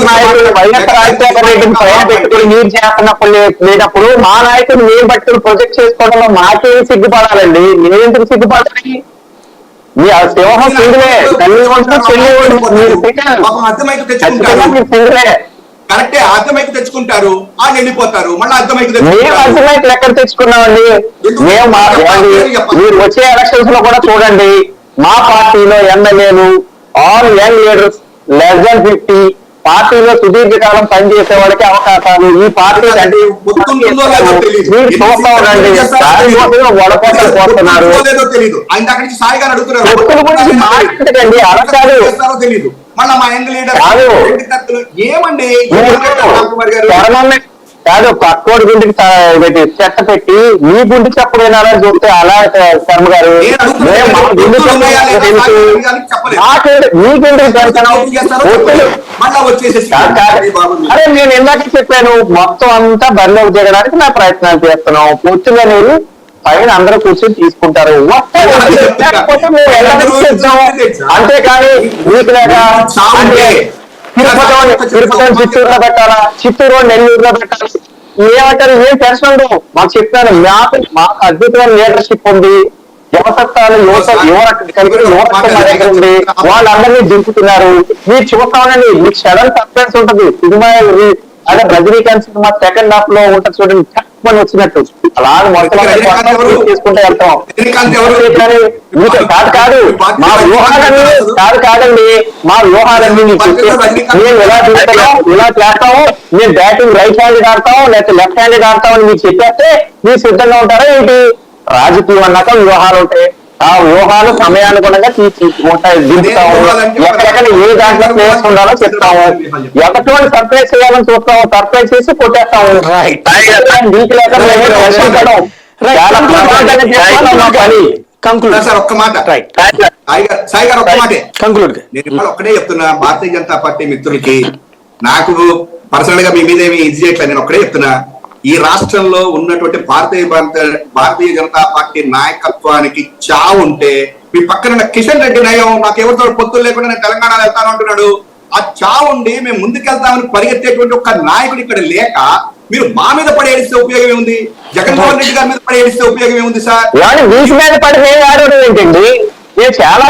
నాయకుడు వైఎస్ రాజశేఖర రెడ్డిని పైన పెట్టుకుని మీరు చేస్తున్నప్పుడు లేనప్పుడు మా నాయకుడు మేము బట్టి ప్రొజెక్ట్ చేసుకోవడంలో మాకేం సిగ్గుపడాలండి, మేమెందుకు సిగ్గుపడాలి? మీ సింహం సింగులే, తల్లి ఒంటు చెల్లి ఒంటు, మీరు సింగులే. కరెక్టే, అర్థమైకి తెచ్చుకుంటారు, వాళ్ళు వెళ్ళిపోతారు, మళ్ళీ అర్థమైకి మేము అర్థమైకి ఎక్కడ తెచ్చుకున్నామండి? మేము మీరు వచ్చే ఎలక్షన్స్ లో కూడా చూడండి, మా పార్టీలో ఎమ్మెల్యేలు all young leaders less than 50, పార్టీలో సుదీర్ఘకాలం పనిచేసే వాళ్ళకి అవకాశాలు. ఈ పార్టీ చూస్తా ఉండండి, వడపోతలు పోతున్నారు. మాట్లాడకండి, అలా కాదు. మళ్ళీ మా యంగ్ లీడర్ ఏమండి కాదు, పక్కోడి గుండెకి చెత్త పెట్టి మీ గుండెకి అప్పుడు వినాలని చూస్తే అలా శర్మ గారు మీ గుండెకి అరే నేను ఇందాక చెప్పాను, మొత్తం అంతా బరిలోకి దిగడానికి నా ప్రయత్నాలు చేస్తున్నాం. పూర్తిగా నేను పైన అందరూ కూర్చొని తీసుకుంటారు, అంతేకాని మీకు లేక తిరుపతి చిత్తూరులో పెట్టాలా, చిత్తూరు నెల్లూరులో పెట్టాలి, ఏమంటారు? ఏం టెన్షన్ ఉండవు. మాకు చెప్తాను, మాకు అద్భుతమైన లీడర్షిప్ ఉంది, యువసత్తాలు యువత ఉంది, వాళ్ళందరినీ దింపుతున్నారు. మీరు చూస్తా ఉండండి, మీకు సడన్ సస్పెన్స్ ఉంటుంది. సినిమా అదే రజనీకాంత్ సినిమా సెకండ్ హాఫ్ లో ఉంటుంది చూడండి, చక్కని వచ్చినట్టు అలా మొత్తం తీసుకుంటే వెళ్తాం. కాదు మా వ్యూహాలన్నీ కాదండి, మా వ్యూహాలన్నీ మేము ఎలా చూస్తాం, ఇలా చేస్తాము, మేము బ్యాటింగ్ రైట్ హ్యాండ్ ఆడతాం లేకపోతే లెఫ్ట్ హ్యాండ్ ఆడతాం అని మీకు చెప్పేస్తే మీరు సిద్ధంగా ఉంటారా ఏంటి? రాజకీయం అన్నాక వ్యూహాలు ఉంటాయి, ఆ వ్యూహాలు సమయానుగుణంగా ఉంటాయి, దింపుతాము. ఎక్కడెక్కడ ఏ దాంట్లో ప్లేస్ ఉండాలో చెప్తాము, ఎటువంటి సర్ప్రైజ్ చేయాలని చూస్తాము, సర్ప్రైజ్ చేసి కొట్టేస్తాము. నీకు లేక చాలా ప్రమాదంగా చేస్తాం పని. సార్ ఒక్క మాట, సాయి గారు ఒక్క మాటే నేను ఒక్కడే చెప్తున్నా భారతీయ జనతా పార్టీ మిత్రులకి, నాకు పర్సనల్ గా మీ మీద ఏమి ఇది చేయట్లేదు, నేను ఒక్కడే చెప్తున్నా, ఈ రాష్ట్రంలో ఉన్నటువంటి భారతీయ జనతా పార్టీ నాయకత్వానికి చావు ఉంటే, మీ పక్కన కిషన్ రెడ్డి నయం నాకు ఎవరితో పొత్తులు లేకుండా నేను తెలంగాణలో వెళ్తాను అంటున్నాడు, ఆ చావు ఉండి మేము ముందుకెళ్తామని పరిగెత్తేటువంటి ఒక నాయకుడు ఇక్కడ లేక మీరు మా మీద పడేస్తే ఉపయోగం ఏముంది? జగన్మోహన్ రెడ్డి గారి మీద పడేస్తే ఉపయోగం ఏముంది సార్? వీటి మీద పడితే ఏంటండి? నేను చాలా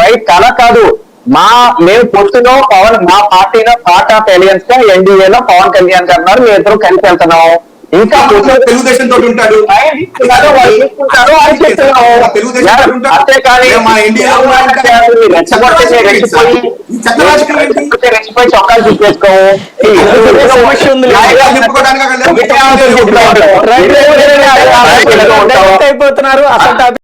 రైట్ అలా కాదు, మేము పొత్తులో మా పార్టీలో పార్ట్ ఆఫ్ అలయన్స్ గా ఎన్డీఏలో పవన్ కళ్యాణ్ గారు ఉన్నారు, మేము ఇద్దరు కలిసి వెళ్తున్నాం. ఇంకా తెలుగుదేశం తోటి ఉంటాడు, రెచ్చిపోయి చొక్కాలు చూపేసుకోము. అయిపోతున్నారు అసలు